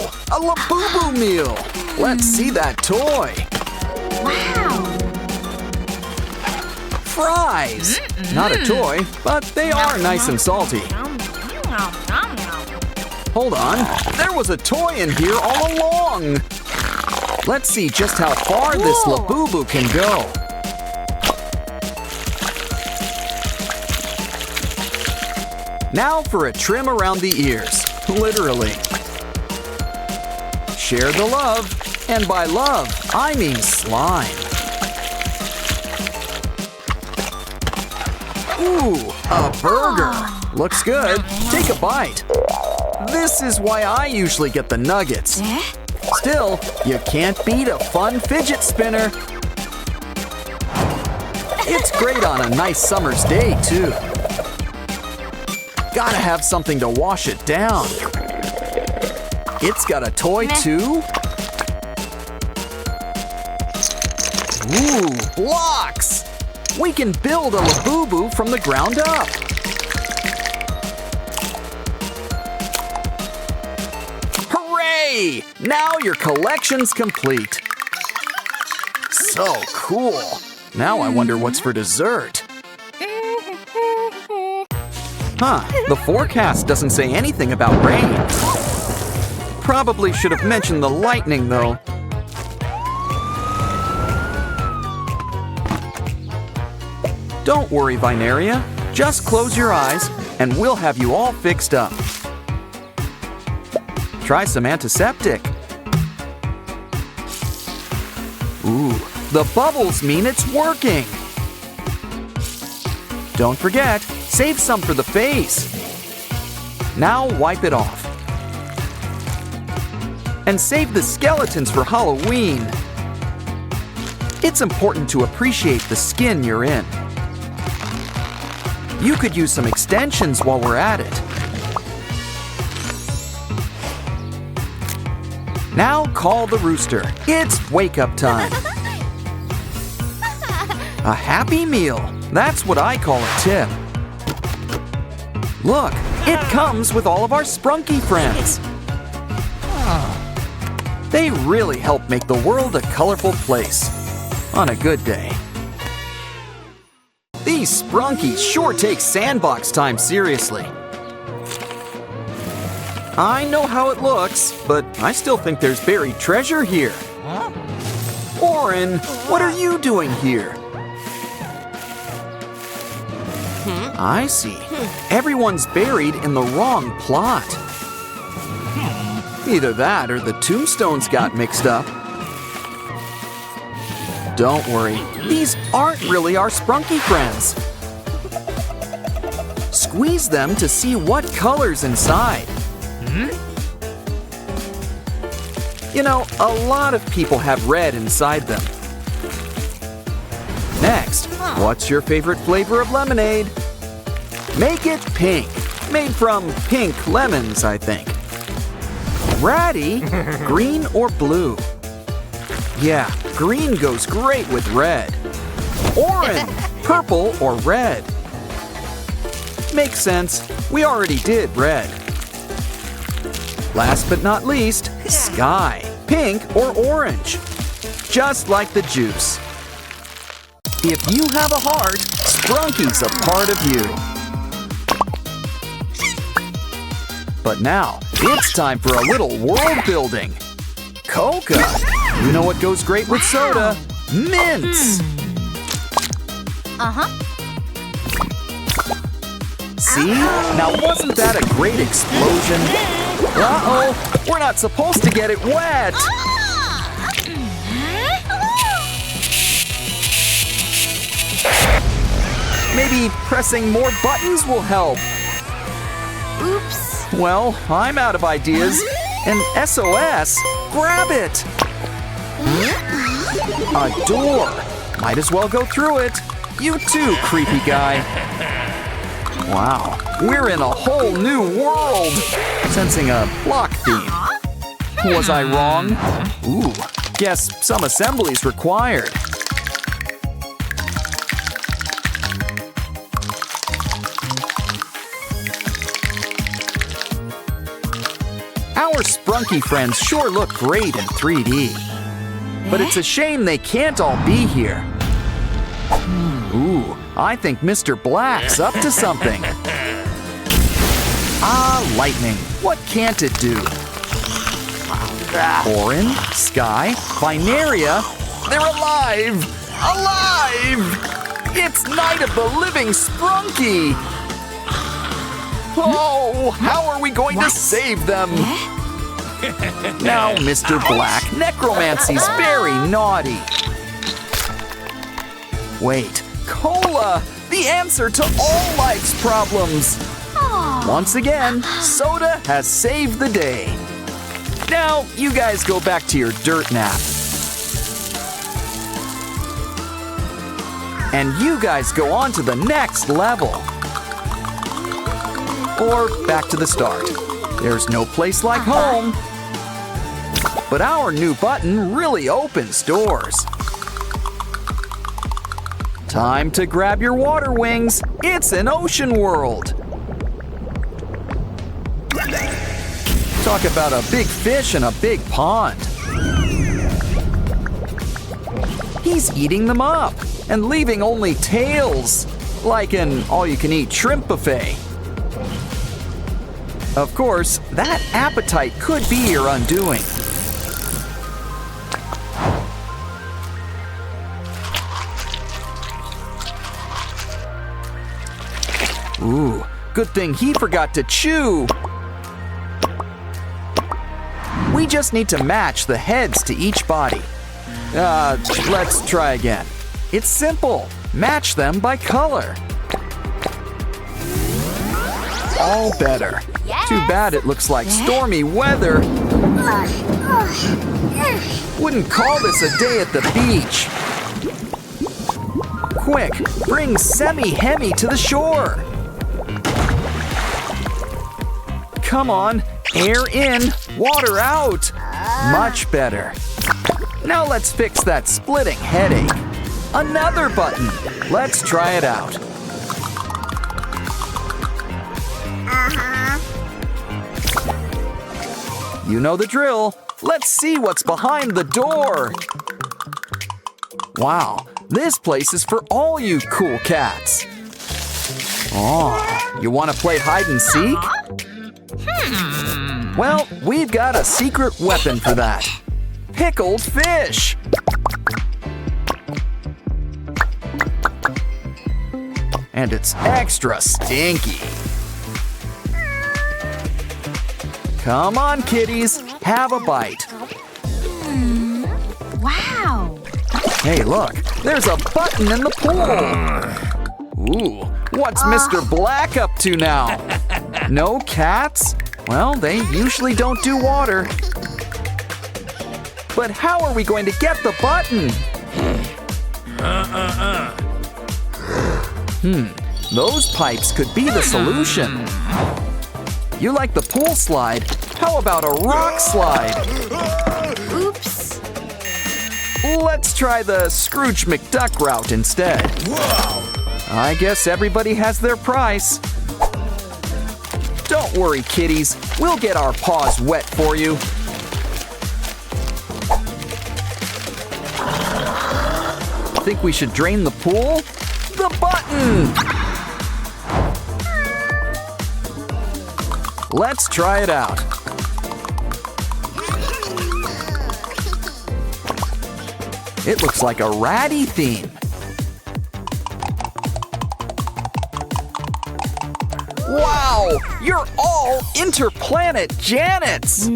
A Labubu meal! Let's see that toy! Wow! Fries! Not a toy, but they are nice and salty. Hold on, there was a toy in here all along! Let's see just how far this Labubu can go. Now for a trim around the ears, literally. Share the love, and by love, I mean slime. Ooh, a burger. Looks good. Take a bite. This is why I usually get the nuggets. Still, you can't beat a fun fidget spinner. It's great on a nice summer's day, too. Gotta have something to wash it down. It's got a toy, too. Ooh, blocks! We can build a Labubu from the ground up. Hooray! Now your collection's complete. So cool. Now I wonder what's for dessert. Huh, the forecast doesn't say anything about rain. Probably should have mentioned the lightning, though. Don't worry, Bineria. Just close your eyes, and we'll have you all fixed up. Try some antiseptic. Ooh, the bubbles mean it's working. Don't forget, save some for the face. Now wipe it off. And save the skeletons for Halloween. It's important to appreciate the skin you're in. You could use some extensions while we're at it. Now call the rooster. It's wake-up time. A Happy Meal. That's what I call a tip. Look, it comes with all of our Spunky friends. They really help make the world a colorful place on a good day. These Spunkies sure take Sandbox time seriously. I know how it looks, but I still think there's buried treasure here. Orin, what are you doing here? I see. Everyone's buried in the wrong plot. Either that or the tombstones got mixed up. Don't worry, these aren't really our Spunky friends. Squeeze them to see what color's inside. You know, a lot of people have red inside them. Next, what's your favorite flavor of lemonade? Make it pink. Made from pink lemons, I think. Ratty, green or blue? Yeah, green goes great with red. Orange, purple or red? Makes sense. We already did red. Last but not least, sky, pink or orange. Just like the juice. If you have a heart, Spunky's a part of you. But now, it's time for a little world building. Coca. You know what goes great with soda? Mints. See? Now wasn't that a great explosion? Uh-oh, we're not supposed to get it wet. Maybe pressing more buttons will help. Oops. Well, I'm out of ideas. An SOS? Grab it! A door. Might as well go through it. You too, creepy guy. Wow, we're in a whole new world. Sensing a block theme. Was I wrong? Ooh, guess some assembly's required. Our Spunky friends sure look great in 3D. But it's a shame they can't all be here. Ooh, I think Mr. Black's up to something. Ah, lightning. What can't it do? Orin, Sky, Bineria, they're alive! Alive! It's Night of the Living Spunky! Oh, how are we going to save them? Now, Mr. Black, necromancy's very naughty. Wait, cola! The answer to all life's problems! Once again, soda has saved the day. Now, you guys go back to your dirt nap. And you guys go on to the next level. Or back to the start. There's no place like home. But our new button really opens doors. Time to grab your water wings. It's an ocean world. Talk about a big fish in a big pond. He's eating them up and leaving only tails, like an all-you-can-eat shrimp buffet. Of course, that appetite could be your undoing. Ooh, good thing he forgot to chew. We just need to match the heads to each body. Let's try again. It's simple. Match them by color. All better. Yes. Too bad it looks like stormy weather. Wouldn't call this a day at the beach. Quick, bring Semi-Hemi to the shore. Come on, air in, water out. Much better. Now let's fix that splitting headache. Another button. Let's try it out. You know the drill. Let's see what's behind the door. Wow, this place is for all you cool cats. Oh, you want to play hide and seek? Well, we've got a secret weapon for that. Pickled fish. And it's extra stinky. Come on, kitties, have a bite. Wow. Hey, look, there's a button in the pool. Ooh, what's Mr. Black up to now? No cats? Well, they usually don't do water. But how are we going to get the button? Those pipes could be the solution. You like the pool slide? How about a rock slide? Oops. Let's try the Scrooge McDuck route instead. I guess everybody has their price. Don't worry, kitties. We'll get our paws wet for you. Think we should drain the pool? The button! Let's try it out. It looks like a ratty theme. Wow! You're all interplanet Janets!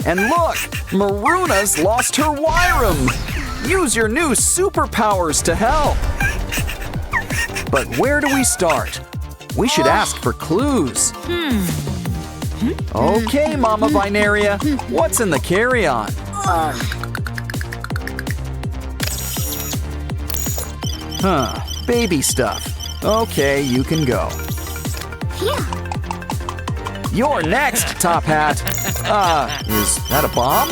And look! Maruna's lost her Wyram! Use your new superpowers to help! But where do we start? We should ask for clues. Okay, Mama Bineria, what's in the carry-on? Baby stuff. Okay, you can go. You're next, Top Hat. Is that a bomb?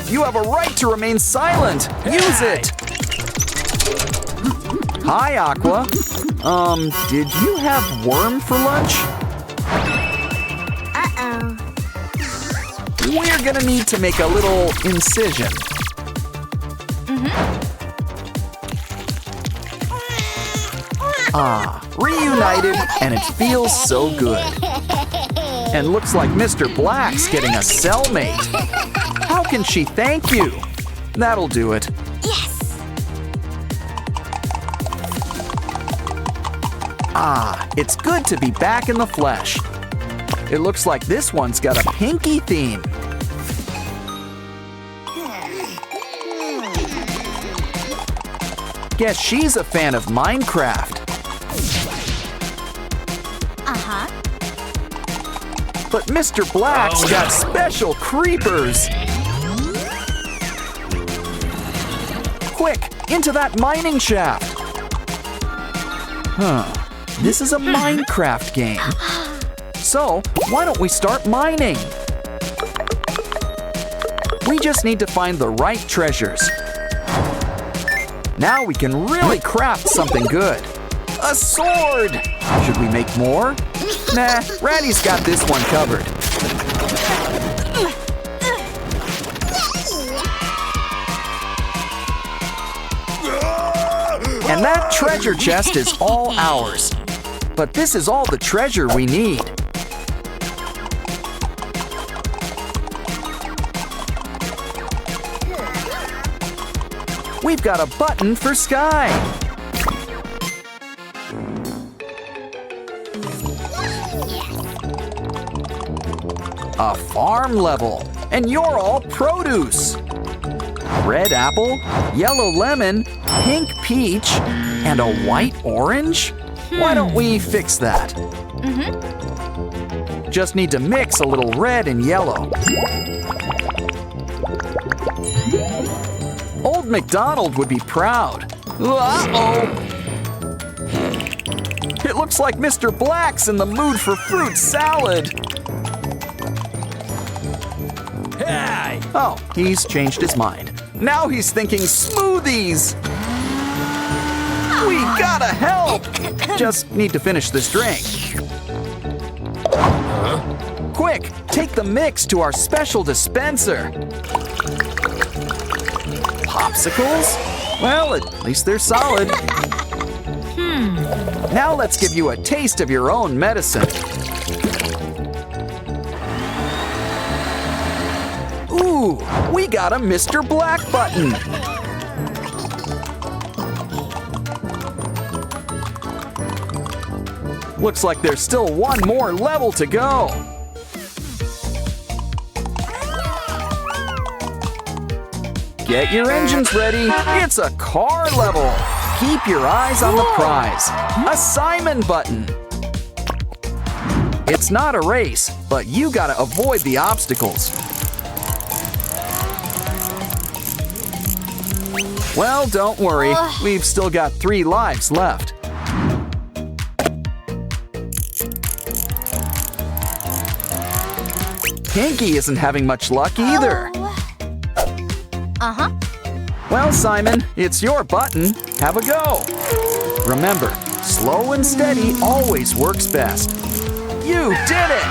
You have a right to remain silent. Use it. Hi, Aqua. Did you have worm for lunch? Uh-oh. We're gonna need to make a little incision. Reunited, and it feels so good. And looks like Mr. Black's getting a cellmate. How can she thank you? That'll do it. Yes. It's good to be back in the flesh. It looks like this one's got a pinky theme. Guess she's a fan of Minecraft. Uh-huh. But Mr. Black's got special creepers. Quick, into that mining shaft. This is a Minecraft game. So, why don't we start mining? We just need to find the right treasures. Now we can really craft something good. A sword! Should we make more? Nah, Ratty's got this one covered. And that treasure chest is all ours. But this is all the treasure we need. We've got a button for Sky. A farm level, and you're all produce. Red apple, yellow lemon, pink peach, and a white orange? Why don't we fix that? Just need to mix a little red and yellow. Old MacDonald would be proud. Uh-oh! It looks like Mr. Black's in the mood for fruit salad. Hey! Oh, he's changed his mind. Now he's thinking smoothies. We gotta help! Just need to finish this drink. Quick, take the mix to our special dispenser. Popsicles? Well, at least they're solid. Now let's give you a taste of your own medicine. Ooh, we got a Mr. Black button. Looks like there's still one more level to go. Get your engines ready. It's a car level. Keep your eyes on the prize. A Simon button. It's not a race, but you gotta avoid the obstacles. Well, don't worry. We've still got 3 lives left. Pinky isn't having much luck either. Uh-huh. Well, Simon, it's your button. Have a go. Remember, slow and steady always works best. You did it!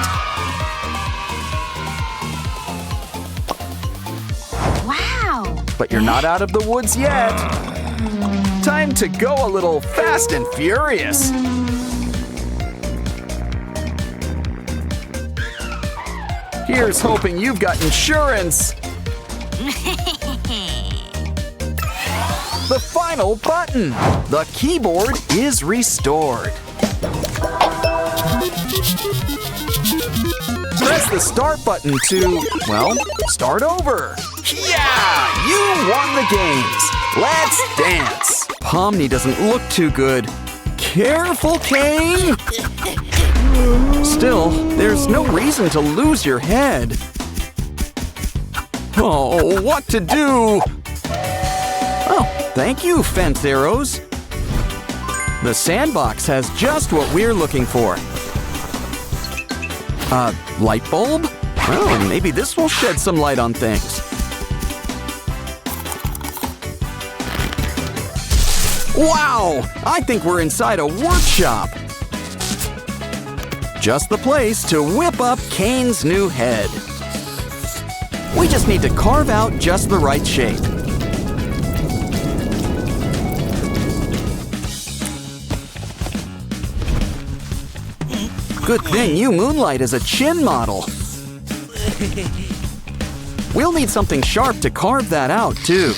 Wow. But you're not out of the woods yet. Time to go a little fast and furious. Here's hoping you've got insurance. The final button. The keyboard is restored. Press the start button to, well, start over. Yeah! You won the games. Let's dance. Pomni doesn't look too good. Careful, Kane! Still, there's no reason to lose your head. Oh, what to do? Oh, thank you, fence arrows. The Sandbox has just what we're looking for. Light bulb? Well, maybe this will shed some light on things. Wow! I think we're inside a workshop. Just the place to whip up Kane's new head. We just need to carve out just the right shape. Good thing you moonlight as a chin model. We'll need something sharp to carve that out, too.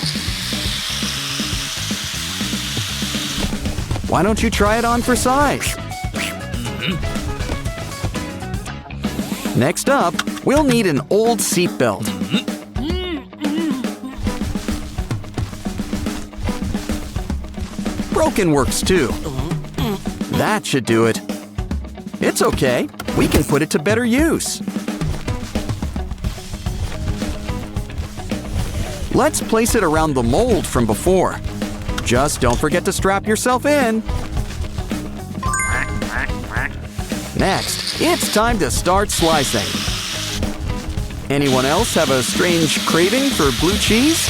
Why don't you try it on for size? Next up, we'll need an old seatbelt. Broken works too. That should do it. It's okay. We can put it to better use. Let's place it around the mold from before. Just don't forget to strap yourself in. Next, it's time to start slicing. Anyone else have a strange craving for blue cheese?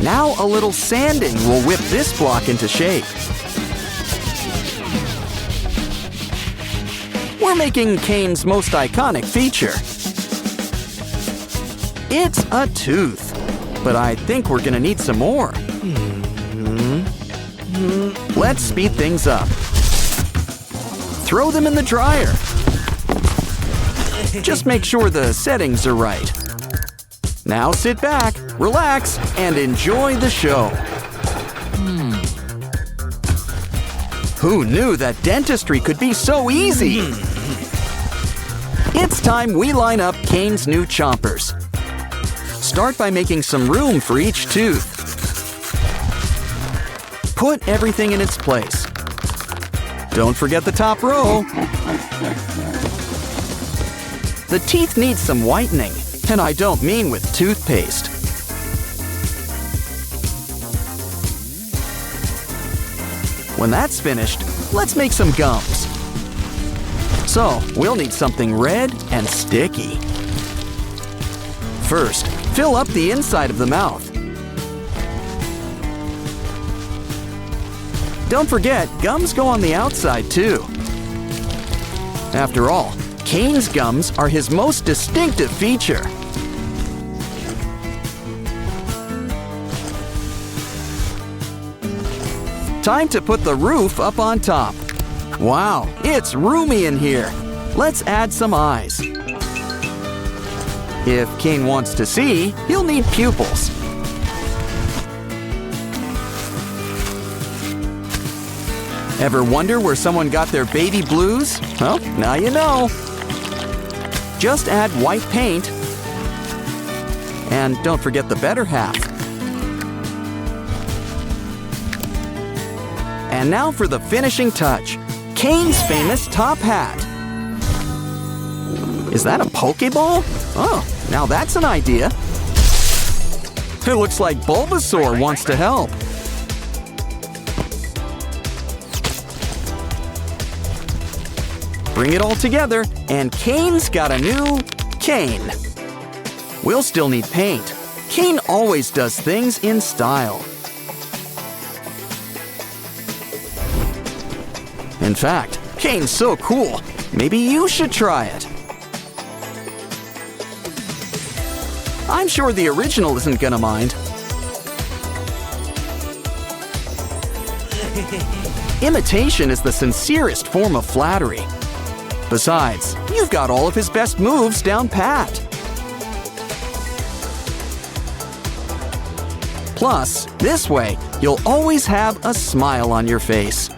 Now a little sanding will whip this block into shape. We're making Kane's most iconic feature. It's a tooth, but I think we're gonna need some more. Let's speed things up. Throw them in the dryer. Just make sure the settings are right. Now sit back, relax, and enjoy the show. Who knew that dentistry could be so easy? It's time we line up Kane's new chompers. Start by making some room for each tooth. Put everything in its place. Don't forget the top row. The teeth need some whitening, and I don't mean with toothpaste. When that's finished, let's make some gums. So, we'll need something red and sticky. First, fill up the inside of the mouth. Don't forget, gums go on the outside too. After all, Kane's gums are his most distinctive feature. Time to put the roof up on top. Wow, it's roomy in here. Let's add some eyes. If Kane wants to see, he'll need pupils. Ever wonder where someone got their baby blues? Well, now you know. Just add white paint. And don't forget the better half. And now for the finishing touch. Kane's famous top hat. Is that a Pokeball? Oh, now that's an idea. It looks like Bulbasaur wants to help. Bring it all together, and Kane's got a new cane. We'll still need paint. Kane always does things in style. In fact, Kane's so cool, maybe you should try it. I'm sure the original isn't gonna mind. Imitation is the sincerest form of flattery. Besides, you've got all of his best moves down pat. Plus, this way, you'll always have a smile on your face.